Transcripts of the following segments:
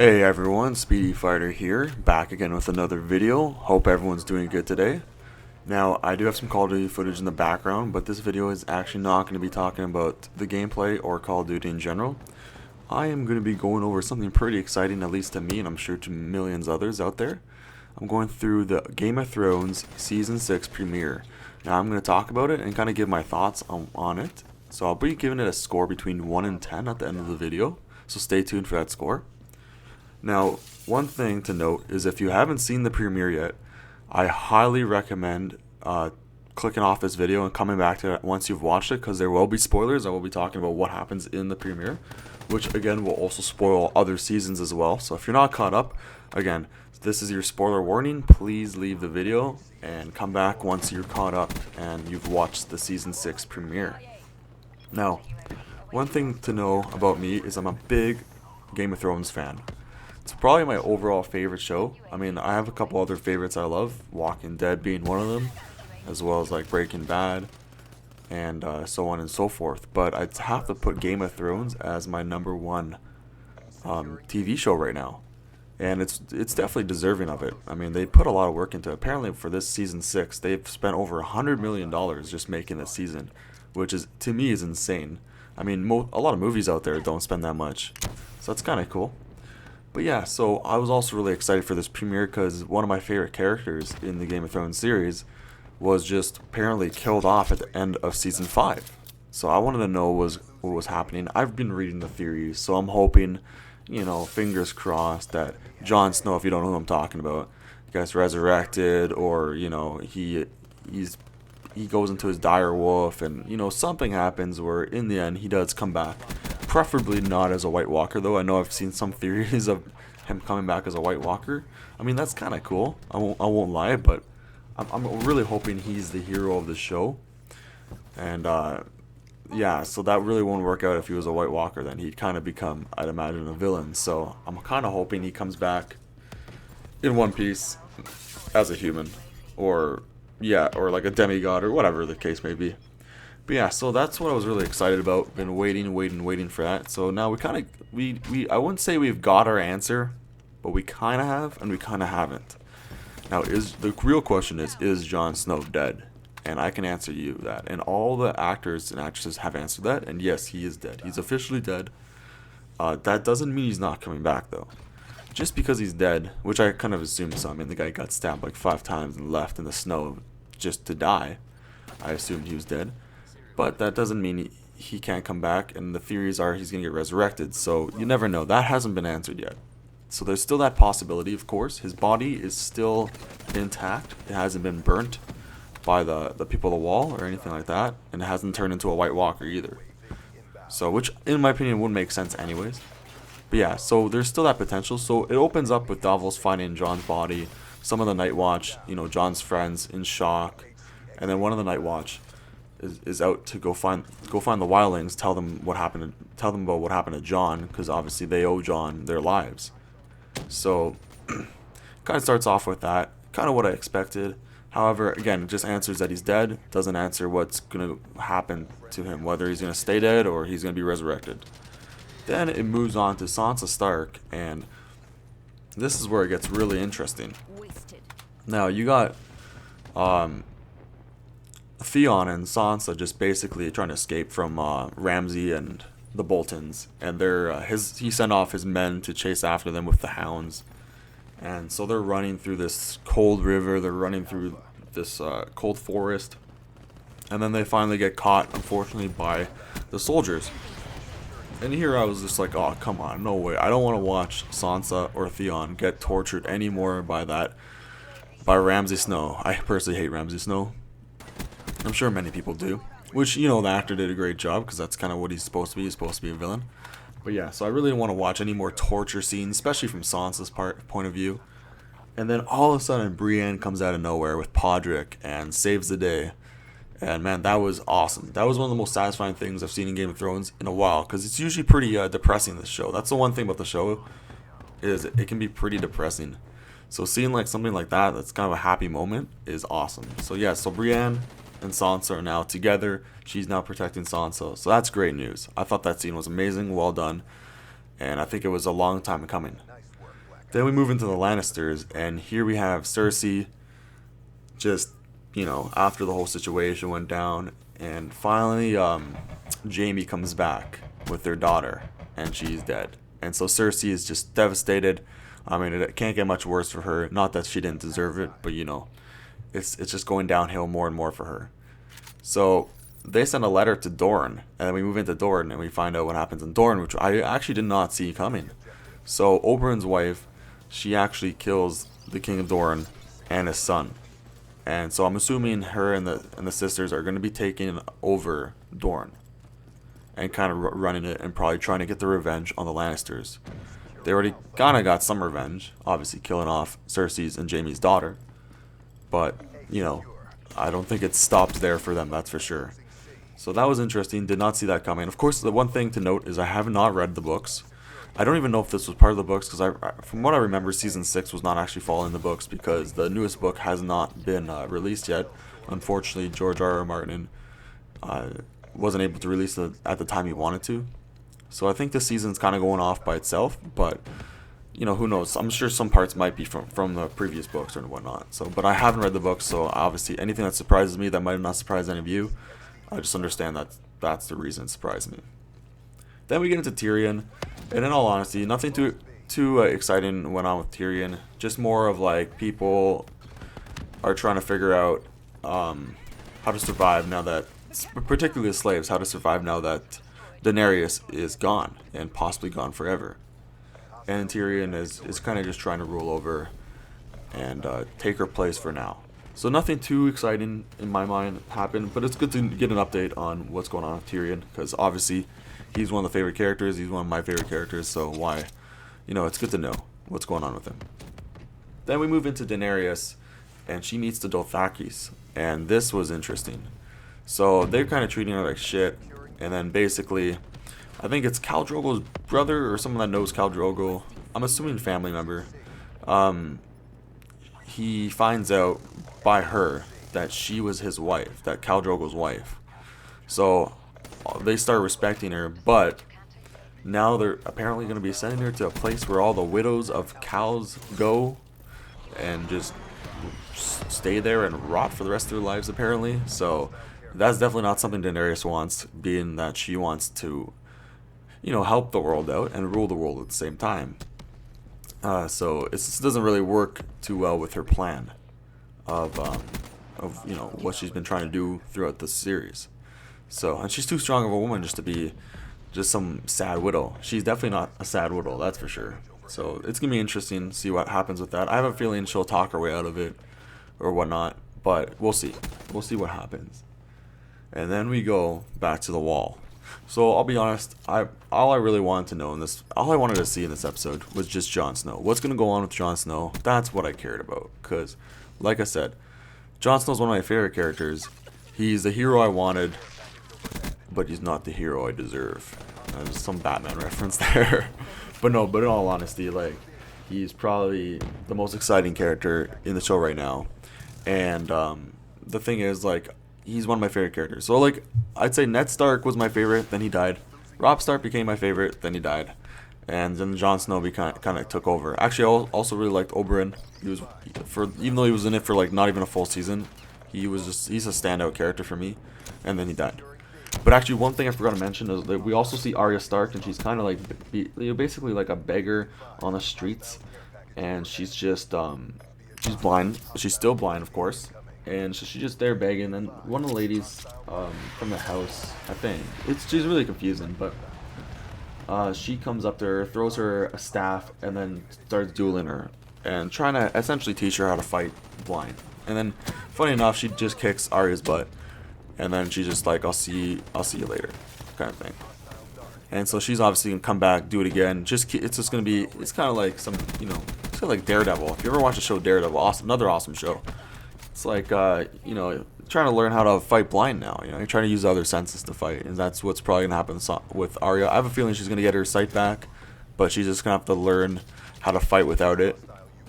Hey everyone, Speedyfighter here, back again with another video. Hope everyone's doing good today. Now, I do have some Call of Duty footage in the background, but this video is actually not going to be talking about the gameplay or Call of Duty in general. I am going to be going over something pretty exciting, at least to me, and I'm sure to millions others out there. I'm going through the Game of Thrones Season 6 premiere. Now, I'm going to talk about it and kind of give my thoughts on it. So I'll be giving it a score between 1 and 10 at the end of the video, so stay tuned for that score. Now, one thing to note is if you haven't seen the premiere yet, I highly recommend clicking off this video and coming back to it once you've watched it, because there will be spoilers. I will be talking about what happens in the premiere, which again will also spoil other seasons as well. So if you're not caught up, again, this is your spoiler warning. Please leave the video and come back once you're caught up and you've watched the Season 6 premiere. Now, one thing to know about me is I'm a big Game of Thrones fan. It's probably my overall favorite show. I mean, I have a couple other favorites I love, Walking Dead being one of them, as well as like Breaking Bad, and so on and so forth. But I'd have to put Game of Thrones as my #1 TV show right now, and it's definitely deserving of it. I mean, they put a lot of work into it. Apparently, for this season 6, they've spent over $100 million just making this season, which is to me is insane. I mean, a lot of movies out there don't spend that much, so that's kind of cool. But yeah, so I was also really excited for this premiere because one of my favorite characters in the Game of Thrones series was just apparently killed off at the end of season 5. So I wanted to know what was happening. I've been reading the theories, so I'm hoping, fingers crossed that Jon Snow, if you don't know who I'm talking about, gets resurrected, or he goes into his dire wolf, and something happens where in the end he does come back. Preferably not as a White Walker, though. I know I've seen some theories of him coming back as a White Walker. I mean, that's kind of cool. I won't lie, but I'm really hoping he's the hero of the show. And yeah, so that really won't work out if he was a White Walker. Then he'd kind of become, I'd imagine, a villain. So I'm kind of hoping he comes back in one piece as a human, or like a demigod, or whatever the case may be. But yeah, so that's what I was really excited about. Been waiting for that. So now I wouldn't say we've got our answer, but we kind of have, and we kind of haven't. Now, the real question is Jon Snow dead? And I can answer you that. And all the actors and actresses have answered that. And yes, he is dead. He's officially dead. That doesn't mean he's not coming back, though. Just because he's dead, which I kind of assumed so. I mean, the guy got stabbed like 5 times and left in the snow just to die. I assumed he was dead. But that doesn't mean he can't come back, and the theories are he's going to get resurrected, so you never know. That hasn't been answered yet. So there's still that possibility, of course. His body is still intact. It hasn't been burnt by the people of the wall or anything like that, and it hasn't turned into a White Walker either. So, which, in my opinion, would make sense anyways. But yeah, so there's still that potential. So it opens up with Davos finding Jon's body, some of the Night Watch, Jon's friends in shock, and then one of the Night Watch is out to go find the wildlings, tell them about what happened to Jon, because obviously they owe Jon their lives. So kind of starts off with that, kind of what I expected. However, again, it just answers that he's dead, doesn't answer what's going to happen to him, whether he's going to stay dead or he's going to be resurrected. Then it moves on to Sansa Stark, and this is where it gets really interesting. Now, you got Theon and Sansa just basically trying to escape from Ramsay and the Boltons, and he sent off his men to chase after them with the hounds, and so they're running through this cold river, they're running through this cold forest, and then they finally get caught, unfortunately, by the soldiers. And here I was just like, oh, come on, no way, I don't want to watch Sansa or Theon get tortured anymore by Ramsay Snow. I personally hate Ramsay Snow. I'm sure many people do, which, the actor did a great job, because that's kind of what he's supposed to be. He's supposed to be a villain. But yeah, so I really didn't want to watch any more torture scenes, especially from Sansa's point of view. And then all of a sudden, Brienne comes out of nowhere with Podrick and saves the day. And man, that was awesome. That was one of the most satisfying things I've seen in Game of Thrones in a while, because it's usually pretty depressing, this show. That's the one thing about the show, is it can be pretty depressing. So seeing like something like that, that's kind of a happy moment, is awesome. So yeah, so Brienne and Sansa are now together. She's now protecting Sansa, so that's great news. I thought that scene was amazing, well done, and I think it was a long time coming. Then we move into the Lannisters, and here we have Cersei just, after the whole situation went down, and finally Jaime comes back with their daughter, and she's dead. And so Cersei is just devastated. I mean, it can't get much worse for her. Not that she didn't deserve it, but it's just going downhill more and more for her. So they send a letter to Dorne, and then we move into Dorne, and we find out what happens in Dorne, which I actually did not see coming. So Oberyn's wife, she actually kills the King of Dorne and his son. And so I'm assuming her and the sisters are going to be taking over Dorne and kind of running it and probably trying to get the revenge on the Lannisters. They already kind of got some revenge, obviously killing off Cersei's and Jaime's daughter. But, I don't think it stops there for them, that's for sure. So that was interesting. Did not see that coming. Of course, the one thing to note is I have not read the books. I don't even know if this was part of the books because from what I remember, season 6 was not actually following the books because the newest book has not been released yet. Unfortunately, George R.R. Martin wasn't able to release it at the time he wanted to. So I think this season's kind of going off by itself, but who knows? I'm sure some parts might be from the previous books or whatnot. So, but I haven't read the books, so obviously anything that surprises me that might not surprise any of you, I just understand that that's the reason it surprised me. Then we get into Tyrion, and in all honesty, nothing too exciting went on with Tyrion. Just more of like people are trying to figure out how to survive now that, particularly the slaves, how to survive now that Daenerys is gone and possibly gone forever. And Tyrion is kind of just trying to rule over and take her place for now. So nothing too exciting in my mind happened, but it's good to get an update on what's going on with Tyrion because obviously he's one of the favorite characters. He's one of my favorite characters, so why? It's good to know what's going on with him. Then we move into Daenerys, and she meets the Dothrakis, and this was interesting. So they're kind of treating her like shit, and then basically, I think it's Khal Drogo's brother or someone that knows Khal Drogo. I'm assuming family member. He finds out by her that she was his wife, that Khal Drogo's wife. So they start respecting her, but now they're apparently going to be sending her to a place where all the widows of Khals go and just stay there and rot for the rest of their lives, apparently. So that's definitely not something Daenerys wants, being that she wants to, help the world out and rule the world at the same time. So it doesn't really work too well with her plan of what she's been trying to do throughout the series. So, and she's too strong of a woman just to be just some sad widow. She's definitely not a sad widow, that's for sure. So it's gonna be interesting to see what happens with that. I have a feeling she'll talk her way out of it or whatnot, but we'll see. We'll see what happens. And then we go back to the Wall. So I'll be honest, all I really wanted to know all I wanted to see in this episode was just Jon Snow. What's gonna go on with Jon Snow? That's what I cared about. Cause, like I said, Jon Snow's one of my favorite characters. He's the hero I wanted, but he's not the hero I deserve. There's some Batman reference there. But in all honesty, like, he's probably the most exciting character in the show right now. And the thing is, like, he's one of my favorite characters. So, like, I'd say Ned Stark was my favorite, then he died. Robb Stark became my favorite, then he died. And then Jon Snow kind of took over. Actually, I also really liked Oberyn. Even though he was in it for like not even a full season, he's a standout character for me. And then he died. But actually, one thing I forgot to mention is that we also see Arya Stark, and she's kind of like basically like a beggar on the streets, and she's just she's blind. She's still blind, of course, and so she's just there begging. And one of the ladies from the house, I think, she's really confusing, but she comes up to her, throws her a staff, and then starts dueling her and trying to essentially teach her how to fight blind. And then, funny enough, she just kicks Arya's butt. And then she's just like, I'll see you later, kind of thing. And so she's obviously gonna come back, do it again. It's just gonna be, it's kind of like it's kind of like Daredevil. If you ever watch the show Daredevil, another awesome show. It's like, trying to learn how to fight blind now. You're trying to use other senses to fight, and that's what's probably gonna happen with Arya. I have a feeling she's gonna get her sight back, but she's just gonna have to learn how to fight without it,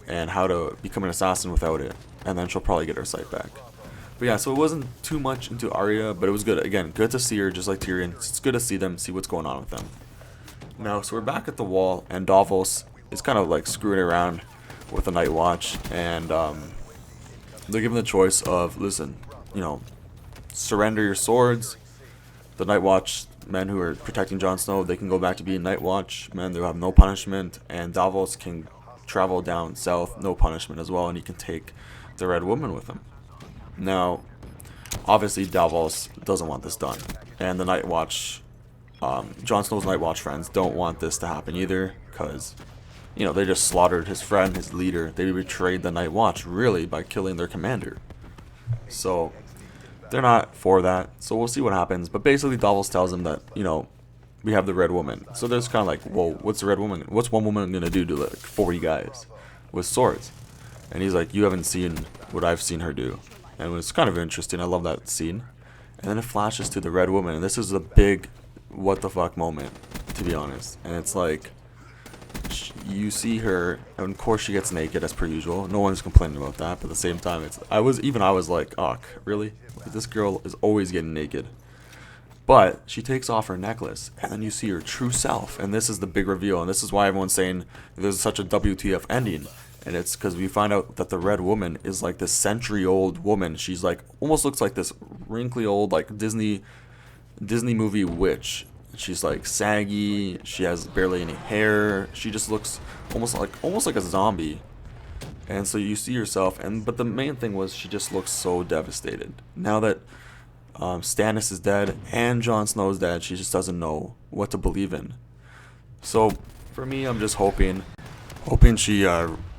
and how to become an assassin without it, and then she'll probably get her sight back. But yeah, so it wasn't too much into Arya, but it was good. Again, good to see her, just like Tyrion. It's good to see them, see what's going on with them. Now, so we're back at the Wall, and Davos is kind of like screwing around with the Night Watch, and they're given the choice of, listen, surrender your swords. The Night Watch men who are protecting Jon Snow, they can go back to being Night Watch men. They'll have no punishment, and Davos can travel down south, no punishment as well, and he can take the Red Woman with him. Now, obviously Davos doesn't want this done, and the Night Watch, Jon Snow's Night Watch friends don't want this to happen either, because they just slaughtered his friend, his leader. They betrayed the Night Watch, really, by killing their commander. So they're not for that. So we'll see what happens. But basically, Davos tells him that, we have the Red Woman. So there's kind of like, well, what's the Red Woman? What's one woman going to do to like 40 guys with swords? And he's like, you haven't seen what I've seen her do. And it was kind of interesting. I love that scene. And then it flashes to the Red Woman. And this is a big what the fuck moment, to be honest. And it's like, you see her, and of course she gets naked as per usual. No one's complaining about that, but at the same time, I was like, oh, really? Like, this girl is always getting naked. But she takes off her necklace, and then you see her true self, and this is the big reveal, and this is why everyone's saying there's such a WTF ending, and it's because we find out that the Red Woman is like this century-old woman. She's like, almost looks like this wrinkly old, like Disney movie witch. She's like saggy, she has barely any hair, she just looks almost like a zombie. And so you see yourself, but the main thing was she just looks so devastated. Now that Stannis is dead and Jon Snow is dead, she just doesn't know what to believe in. So for me, I'm just hoping she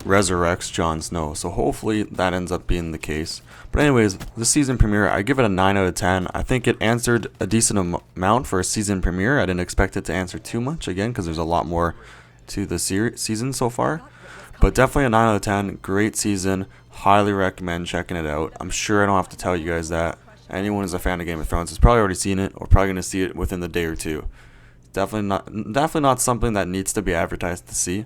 resurrects Jon Snow. So hopefully that ends up being the case. But anyways, the season premiere, I give it a 9 out of 10. I think it answered a decent amount for a season premiere. I didn't expect it to answer too much, again, because there's a lot more to the season so far. But definitely a 9 out of 10. Great season. Highly recommend checking it out. I'm sure I don't have to tell you guys that. Anyone who's a fan of Game of Thrones has probably already seen it, or probably going to see it within the day or two. Definitely not something that needs to be advertised to see.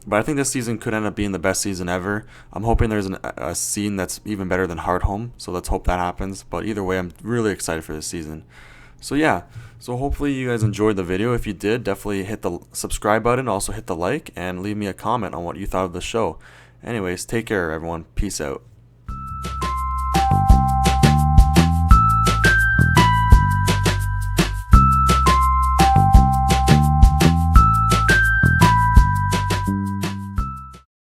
But I think this season could end up being the best season ever. I'm hoping there's a scene that's even better than Hardhome, so let's hope that happens. But either way, I'm really excited for this season. So yeah, so hopefully you guys enjoyed the video. If you did, definitely hit the subscribe button, also hit the like, and leave me a comment on what you thought of the show. Anyways, take care everyone. Peace out.